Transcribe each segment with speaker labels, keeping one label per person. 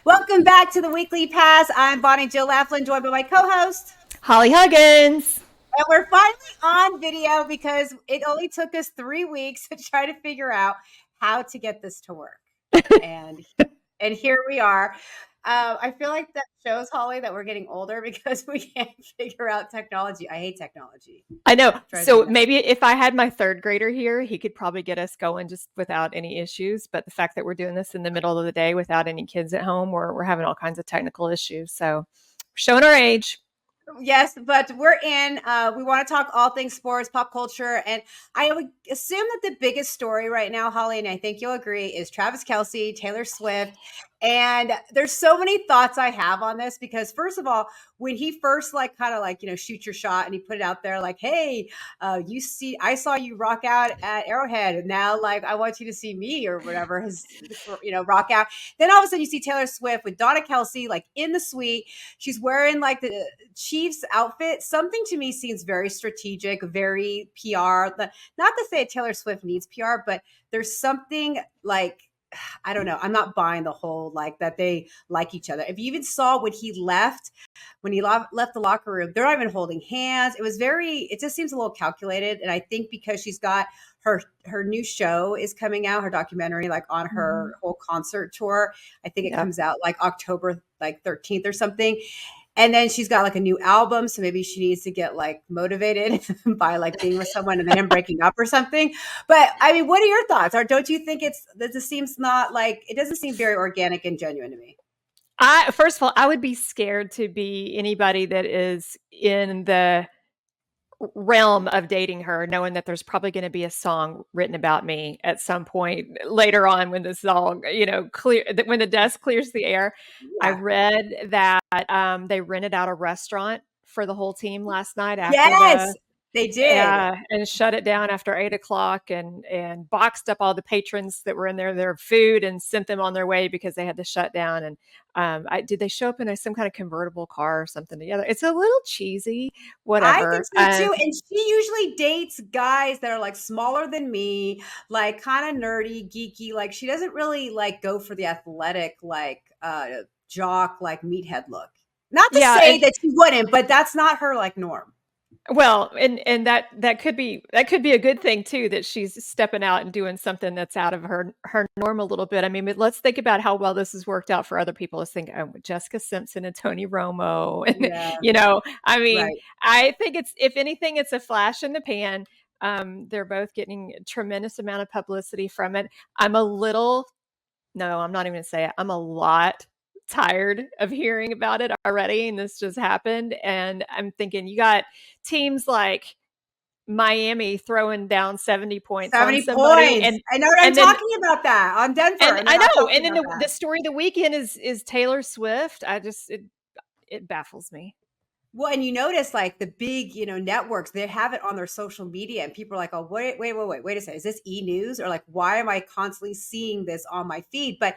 Speaker 1: Welcome back to the Weekly Pass. I'm Bonnie Jill Laflin, joined by my co-host
Speaker 2: Hollie Huggins.
Speaker 1: and we're finally on video because it only took us 3 weeks to try to figure out how to get this to work. And and here we are. I feel like that shows, Holly, that we're getting older because we can't figure out technology. I hate technology.
Speaker 2: I know.
Speaker 1: Drives me
Speaker 2: So
Speaker 1: nuts.
Speaker 2: maybe if I had my third grader here, he could probably get us going just without any issues. But the fact that we're doing this in the middle of the day without any kids at home, we're having all kinds of technical issues. So we're showing our age.
Speaker 1: Yes, but we're in. We want to talk all things sports, pop culture, and I would assume that the biggest story right now, Holly, and I think you'll agree, is Travis Kelce, Taylor Swift. And there's so many thoughts I have on this because, first of all, when he first shoot your shot and he put it out there like, hey, I saw you rock out at Arrowhead, and now like I want you to see me or whatever, rock out. Then all of a sudden you see Taylor Swift with Donna Kelce like in the suite. She's wearing like the Chiefs outfit. Something to me seems very strategic, very PR. Not to say Taylor Swift needs PR, but there's something like, I don't know. I'm not buying the whole like that they like each other. If you even saw when he left the locker room, they're not even holding hands. It just seems a little calculated. And I think because she's got her new show is coming out, her documentary, like on her whole concert tour. I think it
Speaker 2: Yep.
Speaker 1: comes out like October like 13th or something. And then she's got like a new album. So maybe she needs to get like motivated by like being with someone and then him breaking up or something. But I mean, what are your thoughts? Or don't you think this seems not like, it doesn't seem very organic and genuine to me.
Speaker 2: First of all, I would be scared to be anybody that is in the realm of dating her, knowing that there's probably going to be a song written about me at some point later on when this is all, clear, when the dust clears the air. I
Speaker 1: Yeah.
Speaker 2: read that they rented out a restaurant for the whole team last night after
Speaker 1: Yes, they did.
Speaker 2: and shut it down after 8 o'clock and boxed up all the patrons that were in there, their food, and sent them on their way because they had to shut down. And did they show up in some kind of convertible car or something together? It's a little cheesy,
Speaker 1: I think
Speaker 2: whatever.
Speaker 1: so too. And she usually dates guys that are like smaller than me, like kind of nerdy, geeky. Like she doesn't really like go for the athletic, like jock, like meathead look. Not to
Speaker 2: Yeah,
Speaker 1: say that she wouldn't, but that's not her like norm.
Speaker 2: well, and that could be a good thing too, that she's stepping out and doing something that's out of her norm a little bit. I mean, but let's think about how well this has worked out for other people. Let's think, Jessica Simpson and Tony Romo, and
Speaker 1: Yeah,
Speaker 2: I mean,
Speaker 1: right.
Speaker 2: I think it's, if anything, it's a flash in the pan. They're both getting a tremendous amount of publicity from it. I'm a little, no, I'm not even gonna say it. I'm a lot tired of hearing about it already, and this just happened. And I'm thinking, you got teams like Miami throwing down 70 points on
Speaker 1: 70
Speaker 2: somebody,
Speaker 1: points. I know I'm
Speaker 2: and then
Speaker 1: talking about that on Denver,
Speaker 2: and
Speaker 1: and they're
Speaker 2: I
Speaker 1: not
Speaker 2: know, and
Speaker 1: talking
Speaker 2: then
Speaker 1: about
Speaker 2: the
Speaker 1: that.
Speaker 2: story of the weekend is Taylor Swift. It baffles me.
Speaker 1: Well, and you notice like the big, networks, they have it on their social media, and people are like, "Oh, wait a second, is this e-news or like why am I constantly seeing this on my feed?" But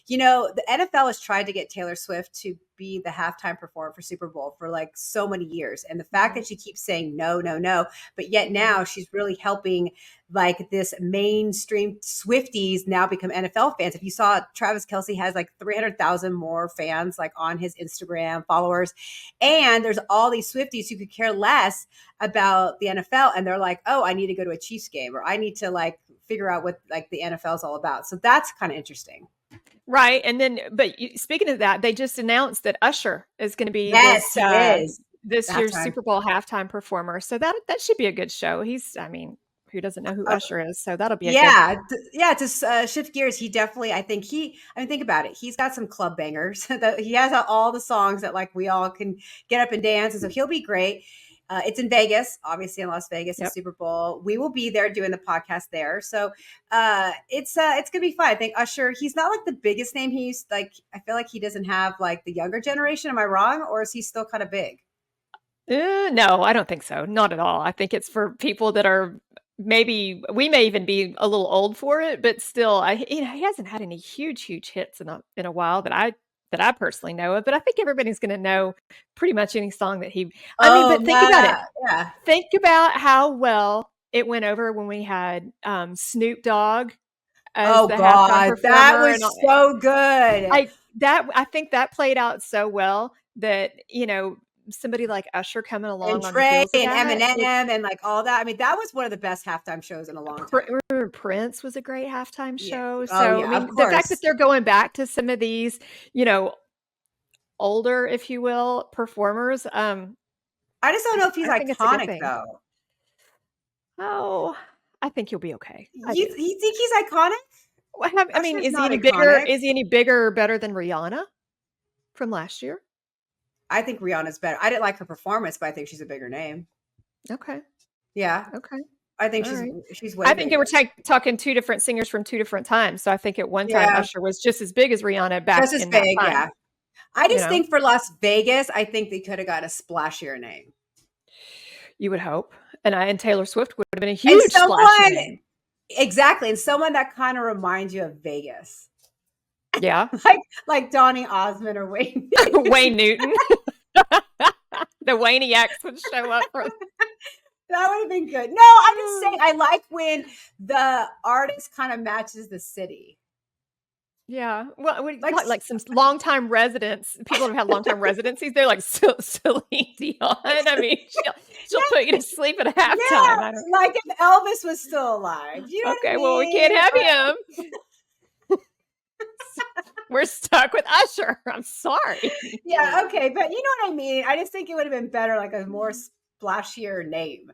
Speaker 1: the NFL has tried to get Taylor Swift to be the halftime performer for Super Bowl for like so many years, and the fact that she keeps saying no, no, no, but yet now she's really helping like this mainstream Swifties now become NFL fans. If you saw, Travis Kelce has like 300,000 more fans like on his Instagram followers. And there's all these Swifties who could care less about the NFL. And they're like, oh, I need to go to a Chiefs game, or I need to like figure out what like the NFL is all about. So that's kind of interesting.
Speaker 2: Right, and then, but speaking of that, they just announced that Usher is going to be
Speaker 1: Yes, he is.
Speaker 2: this year's
Speaker 1: Halftime.
Speaker 2: Super Bowl halftime performer. So that should be a good show. I mean, who doesn't know who
Speaker 1: Uh,
Speaker 2: Usher is? So that'll be a good.
Speaker 1: yeah, yeah. To shift gears, he definitely. I mean, think about it. He's got some club bangers. He has all the songs that like we all can get up and dance, and so he'll be great. It's in Vegas, obviously in Las Vegas, the
Speaker 2: Yep.
Speaker 1: Super Bowl. We will be there doing the podcast there, so it's gonna be fun. I think Usher. He's not like the biggest name. He's like, I feel like he doesn't have like the younger generation. Am I wrong, or is he still kind of big?
Speaker 2: No, I don't think so. Not at all. I think it's for people that are, maybe we may even be a little old for it, but still, he hasn't had any huge hits in a while that I personally know of. But I think everybody's going to know pretty much any song that he. I mean,
Speaker 1: Oh
Speaker 2: but think about it.
Speaker 1: yeah, yeah.
Speaker 2: Think about how well it went over when we had Snoop Dogg as
Speaker 1: Oh
Speaker 2: the halftime
Speaker 1: God, that
Speaker 2: performer,
Speaker 1: was
Speaker 2: and all.
Speaker 1: so good.
Speaker 2: I that I think that played out so well that, somebody like Usher coming
Speaker 1: And
Speaker 2: along on the
Speaker 1: Trey
Speaker 2: heels of
Speaker 1: and
Speaker 2: that,
Speaker 1: Eminem and like all that. I mean, that was one of the best halftime shows in a long time.
Speaker 2: Remember Prince was a great halftime
Speaker 1: Yeah.
Speaker 2: show.
Speaker 1: Oh
Speaker 2: So, I
Speaker 1: yeah, of
Speaker 2: mean, the fact that
Speaker 1: course.
Speaker 2: they're going back to some of these, you know, older, if you will, performers,
Speaker 1: I just don't know if he's
Speaker 2: I think it's a good
Speaker 1: iconic
Speaker 2: thing.
Speaker 1: though.
Speaker 2: Oh, I think you'll be okay. I
Speaker 1: You
Speaker 2: do.
Speaker 1: you think he's iconic?
Speaker 2: I mean,
Speaker 1: Usher's
Speaker 2: is he
Speaker 1: not
Speaker 2: any bigger?
Speaker 1: iconic.
Speaker 2: Is he any bigger or better than Rihanna from last year?
Speaker 1: I think Rihanna's better. I didn't like her performance, but I think she's a bigger name.
Speaker 2: Okay.
Speaker 1: Yeah,
Speaker 2: Okay.
Speaker 1: I think
Speaker 2: All right.
Speaker 1: she's way
Speaker 2: I think they were
Speaker 1: bigger.
Speaker 2: talking two different singers from two different times. So I think at one time
Speaker 1: Yeah,
Speaker 2: Usher was just as big as Rihanna back
Speaker 1: just as
Speaker 2: in that
Speaker 1: big.
Speaker 2: time,
Speaker 1: Yeah, I
Speaker 2: you
Speaker 1: just
Speaker 2: know?
Speaker 1: think for Las Vegas, I think they could have got a splashier name
Speaker 2: You would hope. And Taylor Swift would have been a
Speaker 1: and
Speaker 2: huge splashy
Speaker 1: someone
Speaker 2: name.
Speaker 1: exactly, and someone that kind of reminds you of Vegas,
Speaker 2: Yeah.
Speaker 1: like Donny Osmond or Wayne.
Speaker 2: Wayne Newton. The Wayniacs would show up for
Speaker 1: That would have been good. No, I'm just saying I like when the artist kind of matches the city.
Speaker 2: Yeah. Well, we
Speaker 1: Like
Speaker 2: got like some longtime residents, people who've had longtime residencies. They're like Celine Dion. I mean, she'll put you to sleep at halftime. I don't.
Speaker 1: yeah, like if Elvis was still alive. You know what I
Speaker 2: Okay, well, we can't
Speaker 1: mean?
Speaker 2: have him. We're stuck with Usher. I'm sorry.
Speaker 1: Yeah, okay, but you know what I mean? I just think it would have been better, like a more splashier name.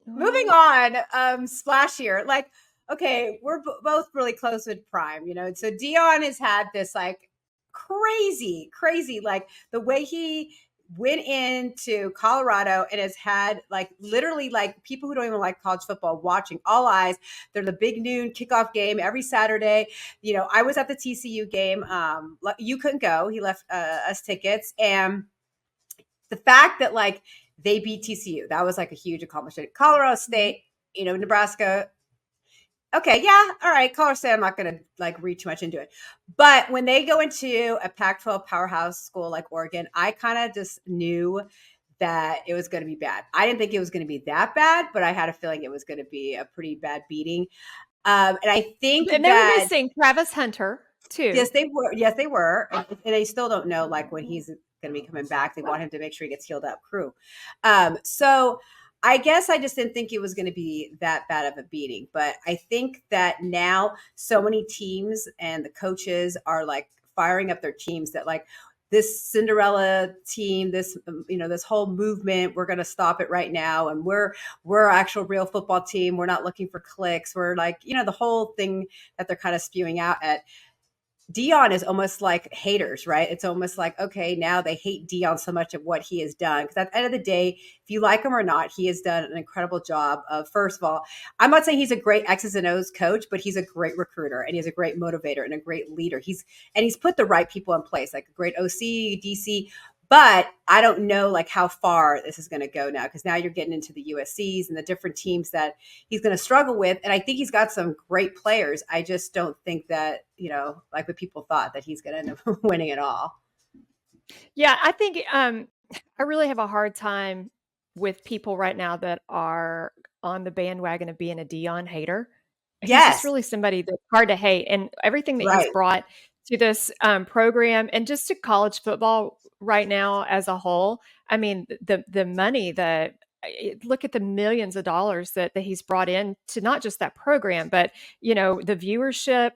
Speaker 1: Moving
Speaker 2: Well,
Speaker 1: on, splashier. Like, okay, we're both really close with Prime, you know. So Dion has had this like crazy, like the way he went into Colorado and has had like literally like people who don't even like college football watching all eyes. They're the big noon kickoff game every Saturday. You know, I was at the TCU game. You couldn't go. He left us tickets, and the fact that like they beat TCU, that was like a huge accomplishment. Colorado
Speaker 2: mhm.
Speaker 1: State, you know, Nebraska. Okay, yeah, all right. Colorado State, I'm not going to like read too much into it, but when they go into a Pac-12 powerhouse school like Oregon, I kind of just knew that it was going to be bad. I didn't think it was going to be that bad, but I had a feeling it was going to be a pretty bad beating. And I
Speaker 2: And
Speaker 1: think
Speaker 2: they were
Speaker 1: that
Speaker 2: missing Travis Hunter too.
Speaker 1: yes, they were. Yes, they were. And they still don't know like when he's going to be coming back. They want him to make sure he gets healed up. Crew. So I guess I just didn't think it was going to be that bad of a beating. But I think that now so many teams and the coaches are like firing up their teams that like this Cinderella team, this this whole movement, we're going to stop it right now, and we're actual real football team. We're not looking for clicks. We're like the whole thing that they're kind of spewing out at Dion is almost like haters, right? It's almost like, okay, now they hate Dion so much of what he has done. Because at the end of the day, if you like him or not, he has done an incredible job of, first of all, I'm not saying he's a great X's and O's coach, but he's a great recruiter and he's a great motivator and a great leader. He's put the right people in place, like a great OC, DC. But I don't know like how far this is going to go now because now you're getting into the USCs and the different teams that he's going to struggle with. And I think he's got some great players. I just don't think that, like what people thought that he's going to end up winning it all.
Speaker 2: Yeah, I think I really have a hard time with people right now that are on the bandwagon of being a Dion hater. He's just
Speaker 1: Yes.
Speaker 2: really somebody that's hard to hate, and everything that he's
Speaker 1: Right.
Speaker 2: brought to this program and just to college football right now as a whole. I mean, the money that look at the millions of dollars that he's brought in to not just that program, but the viewership.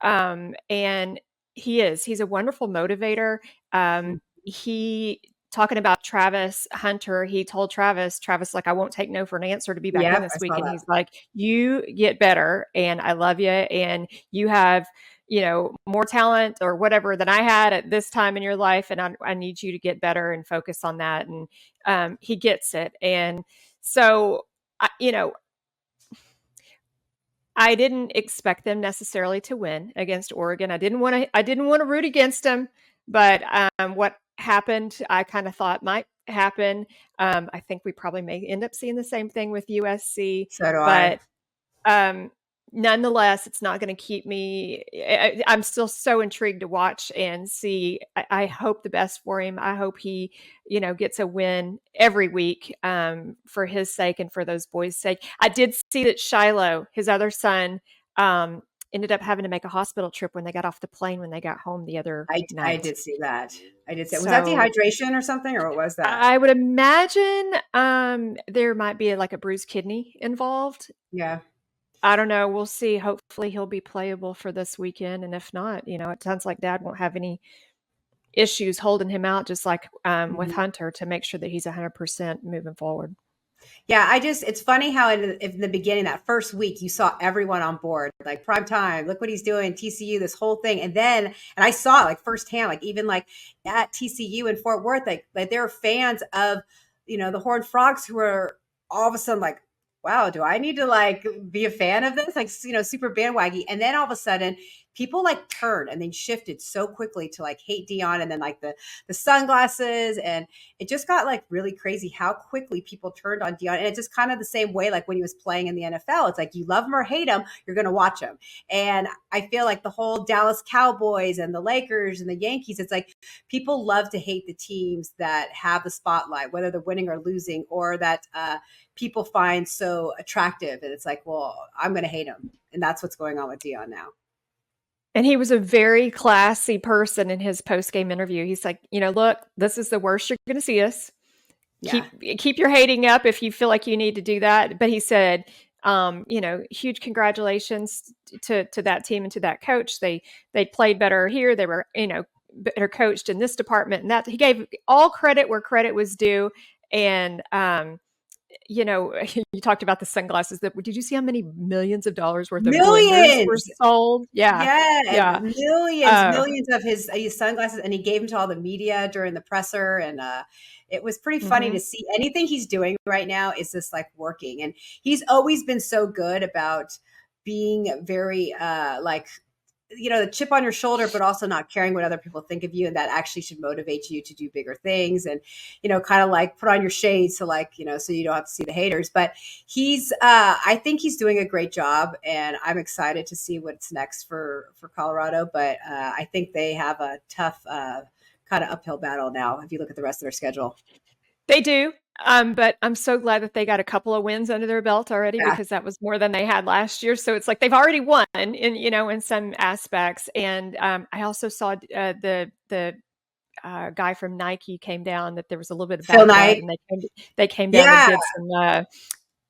Speaker 2: And he's a wonderful motivator. He talking about Travis Hunter, he told Travis, like, I won't take no for an answer to be back in
Speaker 1: Yep.
Speaker 2: this
Speaker 1: I
Speaker 2: week.
Speaker 1: saw
Speaker 2: And
Speaker 1: that.
Speaker 2: he's like, you get better and I love you. And you have, more talent or whatever than I had at this time in your life. And I need you to get better and focus on that. And he gets it. And so, I, you know, I didn't expect them necessarily to win against Oregon. I didn't want to root against them, but what happened, I kind of thought might happen. I think we probably may end up seeing the same thing with USC,
Speaker 1: So do I.
Speaker 2: but um, nonetheless, it's not going to keep me. I'm still so intrigued to watch and see. I hope the best for him. I hope he, gets a win every week for his sake and for those boys' sake. I did see that Shiloh, his other son, ended up having to make a hospital trip when they got off the plane when they got home the other
Speaker 1: I
Speaker 2: night.
Speaker 1: did see that. I did see. Was that
Speaker 2: So
Speaker 1: dehydration or something, or what was that?
Speaker 2: I would imagine there might be like a bruised kidney involved.
Speaker 1: Yeah.
Speaker 2: I don't know. We'll see. Hopefully, he'll be playable for this weekend, and if not, it sounds like Dad won't have any issues holding him out, just like with
Speaker 1: Mhm.
Speaker 2: Hunter, to make sure that he's 100% moving forward.
Speaker 1: Yeah, it's funny how in the beginning, that first week, you saw everyone on board, like prime time, look what he's doing, TCU, this whole thing. And I saw it like firsthand, like even like at TCU in Fort Worth, like there were fans of, the Horned Frogs who were all of a sudden like, wow, do I need to like be a fan of this? Like, super bandwagon. And then all of a sudden, people like turned and then shifted so quickly to like hate Dion, and then like the sunglasses, and it just got like really crazy how quickly people turned on Dion. And it's just kind of the same way like when he was playing in the NFL. It's like you love him or hate him, you're going to watch him. And I feel like the whole Dallas Cowboys and the Lakers and the Yankees, it's like people love to hate the teams that have the spotlight, whether they're winning or losing, or that people find so attractive. And it's like, well, I'm going to hate him. And that's what's going on with Dion now.
Speaker 2: And he was a very classy person in his post-game interview. He's like, look, this is the worst you're going to see us.
Speaker 1: Yeah.
Speaker 2: Keep your hating up if you feel like you need to do that. But he said, huge congratulations to that team and to that coach. They played better here. They were, better coached in this department, and that he gave all credit where credit was due. And you talked about the sunglasses. Did you see how many millions of dollars worth of blenders were
Speaker 1: Millions.
Speaker 2: sold? Yeah,
Speaker 1: Yeah,
Speaker 2: yeah. Uh,
Speaker 1: millions of his sunglasses, and he gave them to all the media during the presser, and it was pretty funny
Speaker 2: mhm.
Speaker 1: to see. Anything he's doing right now is just like working, and he's always been so good about being very like the chip on your shoulder, but also not caring what other people think of you, and that actually should motivate you to do bigger things, and kind of like put on your shades, so like so you don't have to see the haters. But I think he's doing a great job, and I'm excited to see what's next for Colorado. But I think they have a tough kind of uphill battle now if you look at the rest of their schedule.
Speaker 2: They do. But I'm so glad that they got a couple of wins under their belt already,
Speaker 1: Yeah.
Speaker 2: because that was more than they had last year. So it's like they've already won in some aspects. And I also saw the guy from Nike came down, that there was a little bit of
Speaker 1: Phil
Speaker 2: bad blood,
Speaker 1: Knight.
Speaker 2: and they came down and
Speaker 1: Yeah.
Speaker 2: did some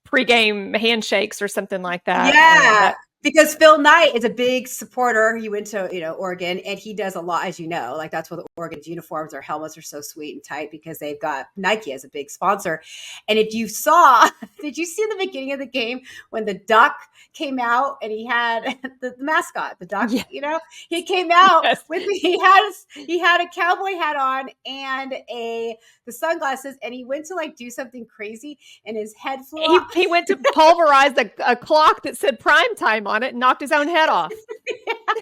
Speaker 2: pregame handshakes or something like that.
Speaker 1: Yeah,
Speaker 2: That
Speaker 1: because Phil Knight is a big supporter. He went to, Oregon, and he does a lot, as you know. Like that's why the Oregon's uniforms or helmets are so sweet and tight, because they've got Nike as a big sponsor. And if you saw, did you see in the beginning of the game when the duck came out and he had the mascot, the duck,
Speaker 2: yeah,
Speaker 1: he came out
Speaker 2: yes.
Speaker 1: with he had a cowboy hat on and the sunglasses, and he went to like do something crazy, and his head flew
Speaker 2: He
Speaker 1: off.
Speaker 2: he went to pulverize a clock that said prime time on it and knocked his own head off.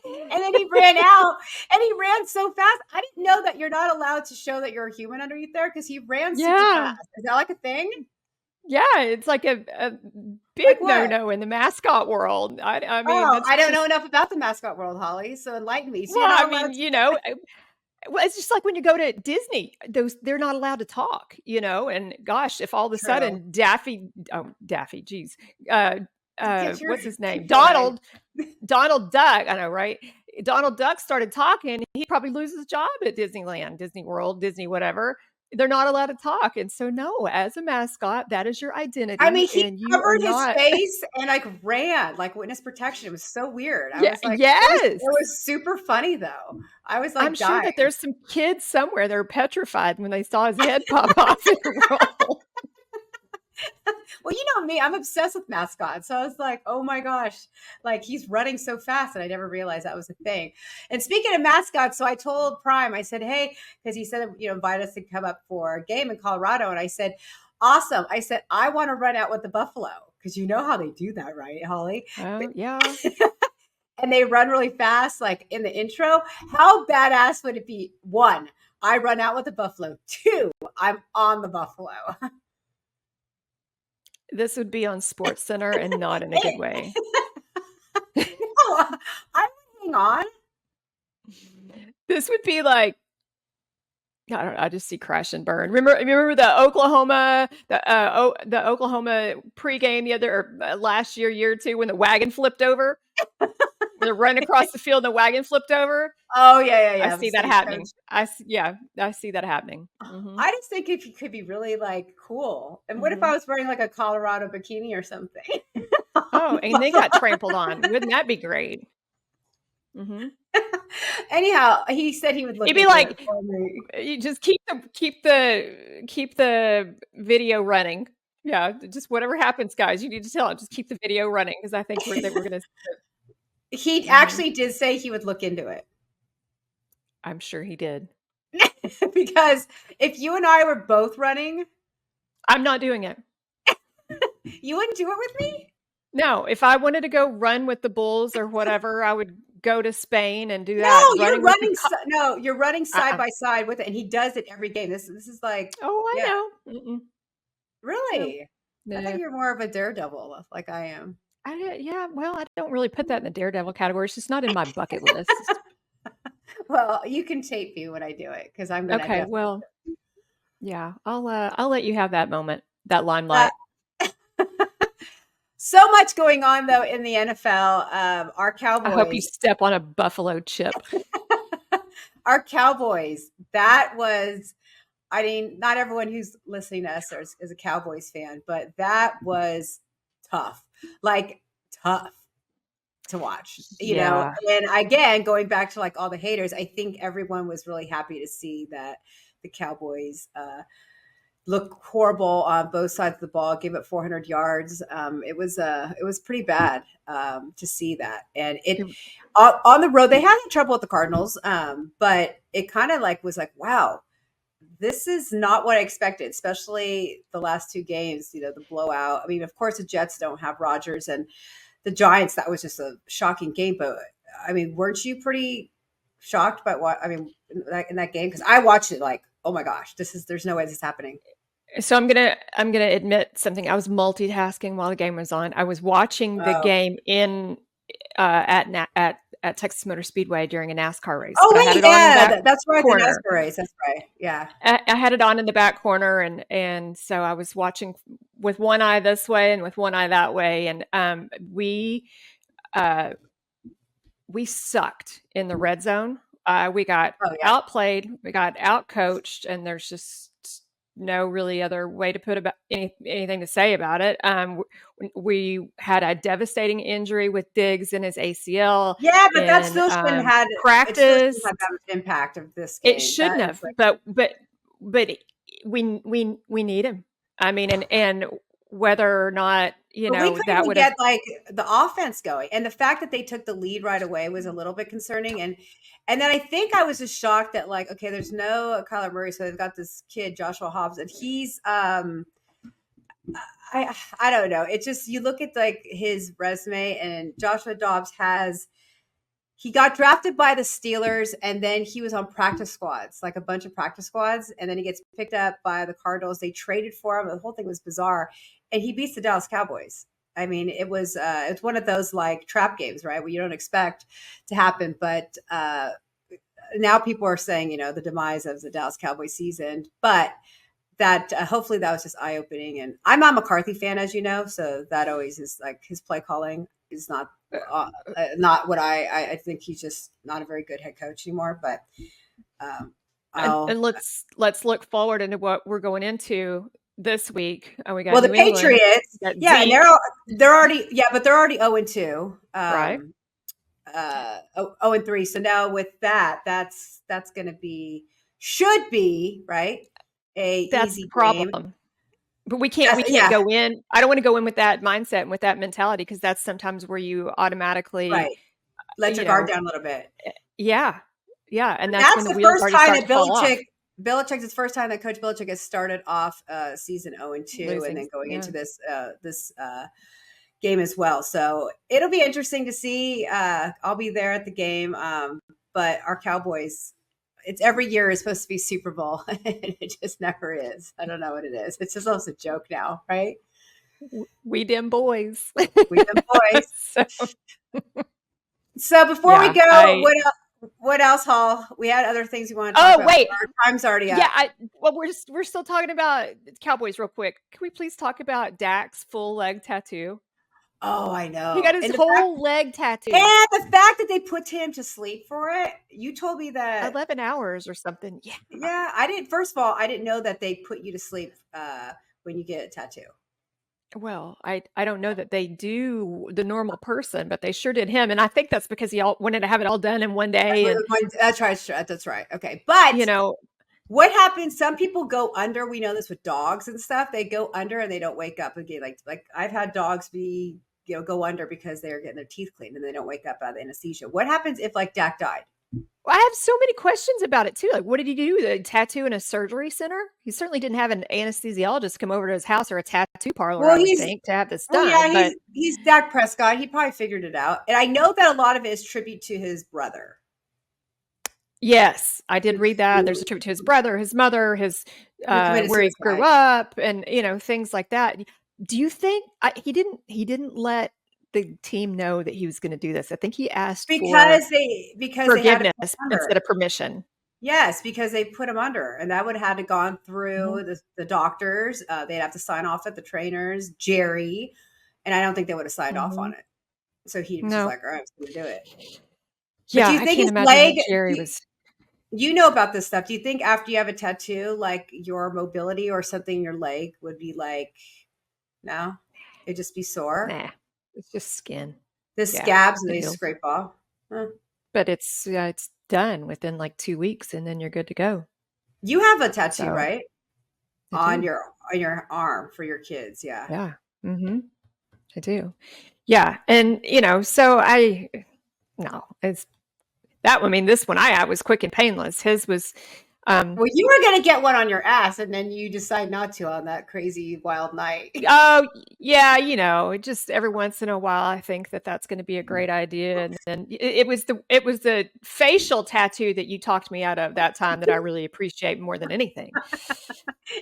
Speaker 1: And then he ran out, and he ran so fast. I didn't know that you're not allowed to show that you're a human underneath there, because he ran super fast.
Speaker 2: Yeah.
Speaker 1: Is that like a thing?
Speaker 2: Yeah, it's like a big
Speaker 1: Like what?
Speaker 2: no-no in the mascot world. I mean,
Speaker 1: Oh,
Speaker 2: that's
Speaker 1: I don't know
Speaker 2: just
Speaker 1: enough about the mascot world, Holly. So enlighten me. So
Speaker 2: well,
Speaker 1: you're
Speaker 2: I
Speaker 1: not allowed
Speaker 2: mean,
Speaker 1: to.
Speaker 2: well, it's just like when you go to Disney, they're not allowed to talk, and gosh, if all of a
Speaker 1: True.
Speaker 2: sudden Daffy, geez,
Speaker 1: Get your
Speaker 2: what's his name?
Speaker 1: keep going.
Speaker 2: Donald Duck, I know, right? Donald Duck started talking, he'd probably lose his job at Disneyland, Disney World, Disney whatever. They're not allowed to talk, and so no, as a mascot, that is your
Speaker 1: I mean,
Speaker 2: identity,
Speaker 1: he
Speaker 2: and you are
Speaker 1: covered his
Speaker 2: not.
Speaker 1: face and like ran like witness protection. It was so weird. I
Speaker 2: Yeah,
Speaker 1: was like,
Speaker 2: yes.
Speaker 1: it was super funny though. I was
Speaker 2: I'm
Speaker 1: like
Speaker 2: sure that
Speaker 1: dying.
Speaker 2: there's some kids somewhere that are petrified when they saw his head pop off in a roll.
Speaker 1: Well, you know me, I'm obsessed with mascots. So I was like, oh my gosh, like he's running so fast. And I never realized that was a thing. And speaking of mascots, so I told Prime, I said, hey, because he said, invite us to come up for a game in Colorado. And I said, awesome. I said, I want to run out with the buffalo, because you know how they do that, right, Holly?
Speaker 2: Oh,
Speaker 1: But,
Speaker 2: yeah.
Speaker 1: and they run really fast, like in the intro. How badass would it be? One, I run out with the buffalo. Two, I'm on the buffalo.
Speaker 2: This would be on Sports Center and not in a good way.
Speaker 1: No, I would hang on.
Speaker 2: This would be like I don't know, I just see crash and burn. Remember the Oklahoma pregame the other last year or two when the wagon flipped over? They're running across the field and the wagon flipped over.
Speaker 1: Oh yeah, yeah,
Speaker 2: I
Speaker 1: yeah.
Speaker 2: see that happening. I see that happening.
Speaker 1: I just think it could be really like cool. And what if I
Speaker 2: Mhm.
Speaker 1: was wearing like a Colorado bikini or something?
Speaker 2: Oh, and they got trampled on. Wouldn't that be great? Mhm.
Speaker 1: Anyhow, he said he would look
Speaker 2: It'd be
Speaker 1: into it
Speaker 2: like,
Speaker 1: for me.
Speaker 2: you just keep the video running. Yeah, just whatever happens, guys, you need to tell him, just keep the video running because I think we're gonna.
Speaker 1: He
Speaker 2: Mhm.
Speaker 1: actually did say he would look into it.
Speaker 2: I'm sure he did.
Speaker 1: Because if you and I were both running,
Speaker 2: I'm not doing it.
Speaker 1: you wouldn't do it with me?
Speaker 2: No, if I wanted to go run with the bulls or whatever, I would go to Spain and do that.
Speaker 1: No, you're
Speaker 2: Running with the
Speaker 1: running no, you're running side
Speaker 2: uh-uh.
Speaker 1: by side with it, and he does it every game. This is like
Speaker 2: Oh, I
Speaker 1: yeah.
Speaker 2: know. Mm-mm. No,
Speaker 1: Really? I thought
Speaker 2: no.
Speaker 1: you were more of a daredevil like I am.
Speaker 2: Yeah, well, I don't really put that in the daredevil category. It's just not in my bucket list.
Speaker 1: Well, you can tape me when I do it because I'm gonna
Speaker 2: Okay,
Speaker 1: definitely
Speaker 2: well, yeah, I'll let you have that moment, that
Speaker 1: uh,
Speaker 2: limelight.
Speaker 1: so much going on though in the NFL. Our
Speaker 2: I hope you
Speaker 1: Cowboys,
Speaker 2: step on a buffalo chip.
Speaker 1: our Cowboys. That was, I mean, not everyone who's listening to us is a Cowboys fan, but that was tough, like tough to watch, you know.
Speaker 2: Yeah.
Speaker 1: And again, going back to like all the haters, I think everyone was really happy to see that the Cowboys look horrible on both sides of the ball, gave up 400 yards. It was pretty bad to see that. And it
Speaker 2: It
Speaker 1: on the road they had trouble with the Cardinals, but it kind of like was like, wow, this is not what I expected, especially the last two games. You know, the blowout. I mean, of course, the Jets don't have Rodgers, and the Giants. That was just a shocking game. But I mean, weren't you pretty shocked by what? I mean, in that game because I watched it like, oh my gosh, there's no way this is happening.
Speaker 2: So I'm gonna admit something. I was multitasking while the game was on. I was watching the
Speaker 1: Oh.
Speaker 2: game at Texas Motor Speedway during a NASCAR race,
Speaker 1: Oh
Speaker 2: but I had
Speaker 1: wait,
Speaker 2: it on in the
Speaker 1: yeah,
Speaker 2: back
Speaker 1: that's right. The
Speaker 2: corner.
Speaker 1: NASCAR race. That's right. Yeah.
Speaker 2: I had it on in the back corner, and so I was watching with one eye this way and with one eye that way, and uh, we sucked in the red zone. We got
Speaker 1: Oh yeah.
Speaker 2: outplayed, we got outcoached, and there's just no really other way to put anything to say about it. We had a devastating injury with Diggs in his ACL
Speaker 1: Yeah, but that
Speaker 2: in
Speaker 1: still shouldn't had it still shouldn't
Speaker 2: practice.
Speaker 1: have that much impact of this
Speaker 2: It
Speaker 1: game. That
Speaker 2: shouldn't
Speaker 1: is
Speaker 2: have,
Speaker 1: like,
Speaker 2: but we need him. I mean, and whether or not
Speaker 1: but we couldn't
Speaker 2: that
Speaker 1: even
Speaker 2: would have.
Speaker 1: get like the offense going, and the fact that they took the lead right away was a little bit concerning. And then I think I was just shocked that like, okay, there's no Kyler Murray, so they've got this kid Joshua Hobbs, and he's I don't know. It just you look at like his resume, and Joshua Dobbs has he got drafted by the Steelers and then he was on practice squads, like a bunch of practice squads. And then he gets picked up by the Cardinals. They traded for him. The whole thing was bizarre. And he beats the Dallas Cowboys. I mean, it's one of those like trap games, right? Where you don't expect to happen. But now people are saying, you know, the demise of the Dallas Cowboys season. But that hopefully that was just eye opening. And I'm a McCarthy fan, as you know, so that always is like his play calling is not what I think he's just not a very good head coach anymore. But um,
Speaker 2: And
Speaker 1: I'll
Speaker 2: let's look forward into what we're going into this week. We got
Speaker 1: well the
Speaker 2: New England,
Speaker 1: Patriots,
Speaker 2: we got
Speaker 1: yeah, and
Speaker 2: Zeke,
Speaker 1: they're already but they're already 0-2,
Speaker 2: right?
Speaker 1: 0-3. So now with that's going to be should be right a
Speaker 2: That's the
Speaker 1: easy game.
Speaker 2: problem. But we can't
Speaker 1: Yeah,
Speaker 2: go in. I don't want to go in with that mindset and with that mentality because that's sometimes where you automatically,
Speaker 1: right. Let your
Speaker 2: you
Speaker 1: guard
Speaker 2: know,
Speaker 1: down a little bit.
Speaker 2: yeah, yeah, and that's when
Speaker 1: That's
Speaker 2: the
Speaker 1: the
Speaker 2: wheels
Speaker 1: first
Speaker 2: already
Speaker 1: time
Speaker 2: start
Speaker 1: that
Speaker 2: to fall off.
Speaker 1: Belichick's the first time that Coach Belichick has started off season 0-2 and
Speaker 2: Losing,
Speaker 1: then going
Speaker 2: yeah.
Speaker 1: into this game as well. So it'll be interesting to see. I'll be there at the game. But our Cowboys, it's every year is supposed to be Super Bowl. And it just never is. I don't know what it is. It's just almost a joke now, right?
Speaker 2: We dim boys.
Speaker 1: We them boys.
Speaker 2: So,
Speaker 1: So before we
Speaker 2: yeah,
Speaker 1: go, what else, Hall? We had other things we want to talk
Speaker 2: oh,
Speaker 1: about.
Speaker 2: wait.
Speaker 1: Our time's already
Speaker 2: Yeah,
Speaker 1: up.
Speaker 2: well, we're still talking about Cowboys real quick. Can we please talk about Dak's full leg tattoo?
Speaker 1: Oh, I
Speaker 2: He
Speaker 1: know.
Speaker 2: got his whole leg tattooed.
Speaker 1: And the fact that they put him to sleep for it, you told me that.
Speaker 2: 11 hours or something. Yeah.
Speaker 1: Yeah, I didn't. First of all, I didn't know that they put you to sleep when you get a tattoo.
Speaker 2: Well, I don't know that they do the normal person, but they sure did him, and I think that's because he all wanted to have it all done in one day, and
Speaker 1: That's right. That's right. Okay, but
Speaker 2: you know,
Speaker 1: what happens? Some people go under. We know this with dogs and stuff. They go under and they don't wake up again. Like I've had dogs be go under because they're getting their teeth cleaned and they don't wake up out of anesthesia. What happens if like Dak died?
Speaker 2: I have so many questions about it too. Like, what did he do? The tattoo in a surgery center? He certainly didn't have an anesthesiologist come over to his house or a tattoo parlor,
Speaker 1: Well,
Speaker 2: I would think, to have this
Speaker 1: well, yeah,
Speaker 2: done. But
Speaker 1: he's Dak Prescott. He probably figured it out, and I know that a lot of it is tribute to his brother.
Speaker 2: yes, I did read that. There's a tribute to his brother, his mother, his
Speaker 1: Who committed
Speaker 2: where he grew
Speaker 1: suicide.
Speaker 2: up, and things like that. Do you think he didn't let the team know that he was going to do this? I think he asked for
Speaker 1: Because they had to put
Speaker 2: forgiveness
Speaker 1: him under.
Speaker 2: instead of permission.
Speaker 1: Yes, because they put him under, and that would have to gone
Speaker 2: Mhm.
Speaker 1: through the doctors. They'd have to sign off at the trainers, Jerry, and I don't think they would have signed off on
Speaker 2: Mhm.
Speaker 1: it. So he was just
Speaker 2: No.
Speaker 1: like, "All right, I'm just gonna do it." But
Speaker 2: Yeah,
Speaker 1: do you
Speaker 2: I
Speaker 1: think
Speaker 2: can't
Speaker 1: his
Speaker 2: imagine
Speaker 1: leg?
Speaker 2: that Jerry was
Speaker 1: You know about this stuff? Do you think after you have a tattoo, like your mobility or something in your leg would be like, no, it'd just be sore?
Speaker 2: nah, it's just skin.
Speaker 1: The
Speaker 2: Yeah,
Speaker 1: scabs
Speaker 2: it
Speaker 1: they
Speaker 2: heals.
Speaker 1: scrape off. Huh.
Speaker 2: But it's done within, like, 2 weeks, and then you're good to go.
Speaker 1: You have a tattoo,
Speaker 2: So,
Speaker 1: right?
Speaker 2: I do.
Speaker 1: On your arm for your kids, yeah.
Speaker 2: Yeah. Mhm. I do. Yeah, and, so no, it's that one. I mean, this one I had was quick and painless. His was, um
Speaker 1: Well, you were gonna get one on your ass, and then you decide not to on that crazy wild night.
Speaker 2: oh, yeah, just every once in a while, I think that that's gonna be a great idea, and then it was the facial tattoo that you talked me out of that time that I really appreciate more than anything.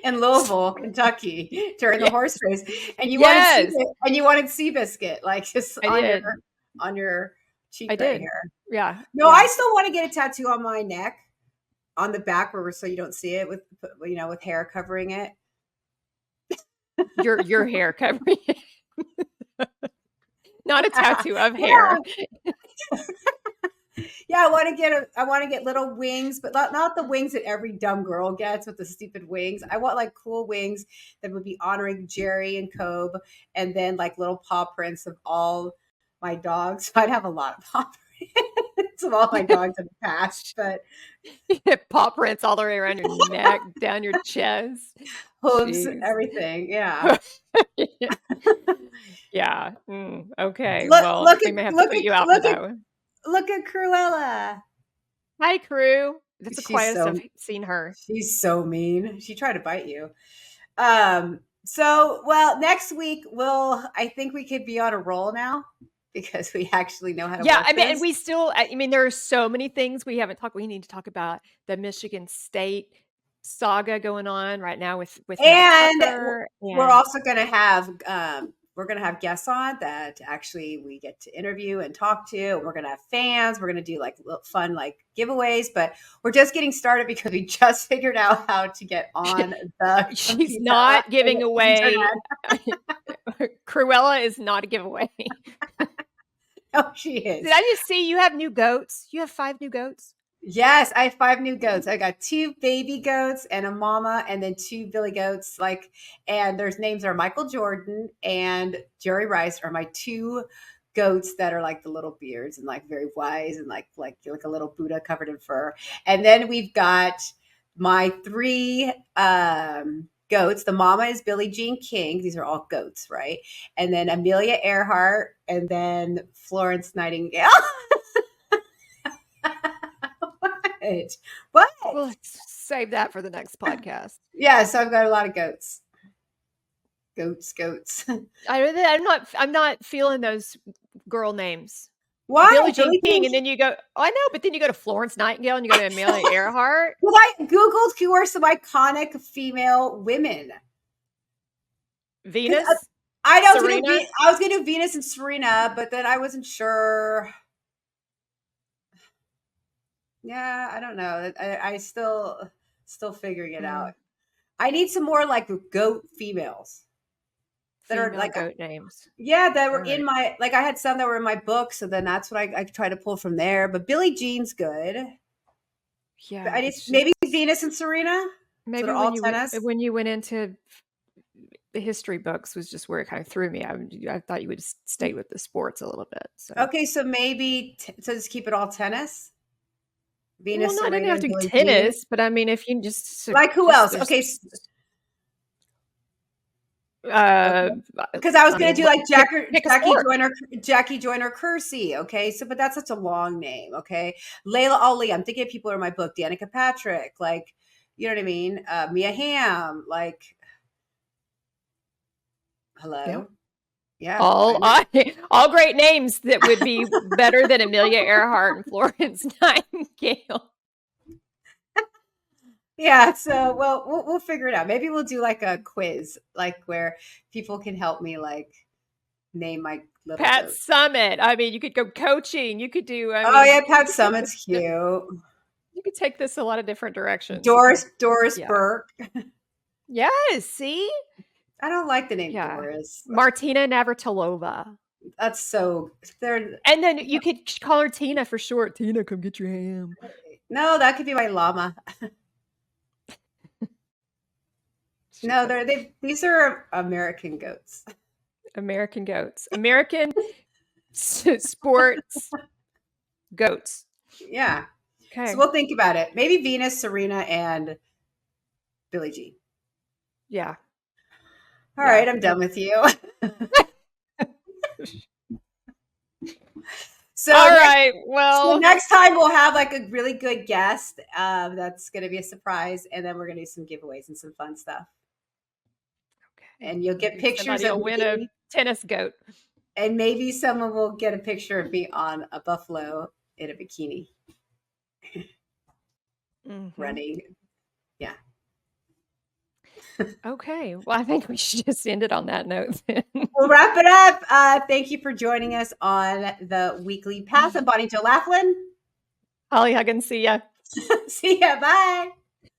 Speaker 1: In Louisville, Kentucky, during the horse
Speaker 2: Yes.
Speaker 1: race, and
Speaker 2: Yes,
Speaker 1: you wanted Seabiscuit, like just
Speaker 2: I did.
Speaker 1: on your cheek
Speaker 2: I
Speaker 1: right
Speaker 2: did.
Speaker 1: here.
Speaker 2: Yeah,
Speaker 1: No, I
Speaker 2: yeah.
Speaker 1: still want to get a tattoo on my neck, on the back, where so you don't see it with hair covering it.
Speaker 2: Your hair covering it. Not a tattoo of
Speaker 1: Yeah,
Speaker 2: hair.
Speaker 1: yeah. I want to get little wings, but not the wings that every dumb girl gets with the stupid wings. I want like cool wings that would be honoring Jerry and Cobb, and then like little paw prints of all my dogs. I'd have a lot of paw prints of all my dogs in the past, but
Speaker 2: Paw prints all the way around your neck, down your chest.
Speaker 1: hooves,
Speaker 2: Jeez.
Speaker 1: everything. Yeah.
Speaker 2: Yeah. Okay. Well, we may have to put you out for that one.
Speaker 1: Look at Cruella.
Speaker 2: Hi, crew. That's the
Speaker 1: She's
Speaker 2: quietest
Speaker 1: so
Speaker 2: I've seen her.
Speaker 1: she's so mean. She tried to bite you. Next week I think we could be on a roll now because we actually know how to
Speaker 2: Yeah,
Speaker 1: work
Speaker 2: I mean, and
Speaker 1: this.
Speaker 2: we still, I mean, there are so many things we haven't talked. We need to talk about the Michigan State saga going on right now with Mel
Speaker 1: And
Speaker 2: Tucker,
Speaker 1: we're
Speaker 2: and
Speaker 1: also going to have guests on that actually we get to interview and talk to. We're going to have fans. We're going to do like little fun like giveaways, but we're just getting started because we just figured out how to get on the
Speaker 2: she's
Speaker 1: computer
Speaker 2: not
Speaker 1: and
Speaker 2: giving
Speaker 1: the
Speaker 2: away.
Speaker 1: internet.
Speaker 2: Cruella is not a giveaway.
Speaker 1: Oh, she
Speaker 2: Did
Speaker 1: is.
Speaker 2: I just see you have new goats? You have 5 new goats?
Speaker 1: Yes, I have 5 new goats. I got 2 baby goats and a mama, and then 2 billy goats. And their names are Michael Jordan and Jerry Rice are my 2 goats that are like the little beards and like very wise and like a little Buddha covered in fur. And then we've got my 3 goats. The mama is Billie Jean King. These are all goats, right? And then Amelia Earhart, and then Florence Nightingale. What? What?
Speaker 2: Well, let's save that for the next podcast.
Speaker 1: Yeah, so I've got a lot of goats. Goats.
Speaker 2: I'm not feeling those girl names.
Speaker 1: Why?
Speaker 2: Billie Jean
Speaker 1: Billie
Speaker 2: King,
Speaker 1: Jean
Speaker 2: and then you go, oh, I know, but then you go to Florence Nightingale and you go to Amelia Earhart.
Speaker 1: Well, I Googled who are some iconic female women. Because
Speaker 2: Venus,
Speaker 1: I
Speaker 2: Serena.
Speaker 1: was gonna do Venus and Serena, but then I wasn't sure. Yeah, I don't know. I still figuring it
Speaker 2: Hmm.
Speaker 1: out. I need some more like goat females. that are
Speaker 2: Female
Speaker 1: like,
Speaker 2: goat names.
Speaker 1: yeah, that
Speaker 2: All
Speaker 1: were in
Speaker 2: right.
Speaker 1: my, like I had some that were in my book. So then that's what I try to pull from there. But Billie Jean's good. But
Speaker 2: Yeah,
Speaker 1: I just,
Speaker 2: it's
Speaker 1: maybe
Speaker 2: just
Speaker 1: Venus and Serena. So they're
Speaker 2: maybe
Speaker 1: all tennis.
Speaker 2: when you went into the history books was just where it kind of threw me. I thought you would stay with the sports a little bit. So,
Speaker 1: Okay. So maybe, so just keep it all tennis.
Speaker 2: well,
Speaker 1: Venus,
Speaker 2: no, I didn't
Speaker 1: Serena,
Speaker 2: have
Speaker 1: and
Speaker 2: to
Speaker 1: Billie Jean.
Speaker 2: tennis, but I mean, if you
Speaker 1: Like who
Speaker 2: just
Speaker 1: else?
Speaker 2: there's,
Speaker 1: Okay.
Speaker 2: uh,
Speaker 1: Okay. Because I was
Speaker 2: I
Speaker 1: gonna
Speaker 2: mean,
Speaker 1: do like
Speaker 2: pick a sport.
Speaker 1: Jackie Joyner Kersey. Okay, so but that's such a long name. Okay, Layla Ali. I'm thinking of people in my book. Danica Patrick, like you know what I mean. Mia Hamm, like
Speaker 2: Yeah.
Speaker 1: hello, yeah,
Speaker 2: All
Speaker 1: I'm not.
Speaker 2: all great names that would be better than Amelia Earhart and Florence Nightingale.
Speaker 1: Yeah, so well, we'll figure it out. Maybe we'll do like a quiz, like where people can help me like name my little
Speaker 2: Pat
Speaker 1: goats.
Speaker 2: Summit. I mean, you could go coaching. You could do. I
Speaker 1: Oh
Speaker 2: mean,
Speaker 1: yeah,
Speaker 2: you
Speaker 1: Pat
Speaker 2: could take this.
Speaker 1: Summit's cute.
Speaker 2: You could take this a lot of different directions. You could,
Speaker 1: Doris
Speaker 2: yeah,
Speaker 1: Burke.
Speaker 2: yes. See,
Speaker 1: I don't like the name
Speaker 2: yeah,
Speaker 1: Doris.
Speaker 2: Martina Navratilova.
Speaker 1: That's so they're
Speaker 2: And then you could call her Tina for short. Tina, come get your ham.
Speaker 1: no, that could be my llama.
Speaker 2: She
Speaker 1: No,
Speaker 2: does.
Speaker 1: they these are American goats.
Speaker 2: American goats. American sports goats.
Speaker 1: Yeah. So
Speaker 2: Okay.
Speaker 1: we'll think about it. Maybe Venus, Serena, and Billie Jean.
Speaker 2: Yeah.
Speaker 1: All
Speaker 2: Yeah.
Speaker 1: right, I'm done with you. So
Speaker 2: All
Speaker 1: next,
Speaker 2: right.
Speaker 1: so
Speaker 2: Well,
Speaker 1: next time we'll have like a really good guest. That's going to be a surprise, and then we're going to do some giveaways and some fun stuff.
Speaker 2: okay.
Speaker 1: And you'll get
Speaker 2: Maybe
Speaker 1: pictures
Speaker 2: somebody
Speaker 1: of
Speaker 2: will win a
Speaker 1: me,
Speaker 2: tennis goat.
Speaker 1: and maybe someone will get a picture of me on a buffalo in a bikini
Speaker 2: Mm-hmm.
Speaker 1: running. Yeah.
Speaker 2: Okay. Well, I think we should just end it on that note then.
Speaker 1: We'll wrap it up. Thank you for joining us on the weekly path. I'm Bonnie Jo Laflin.
Speaker 2: Hollie Huggins, see ya.
Speaker 1: See ya. Bye.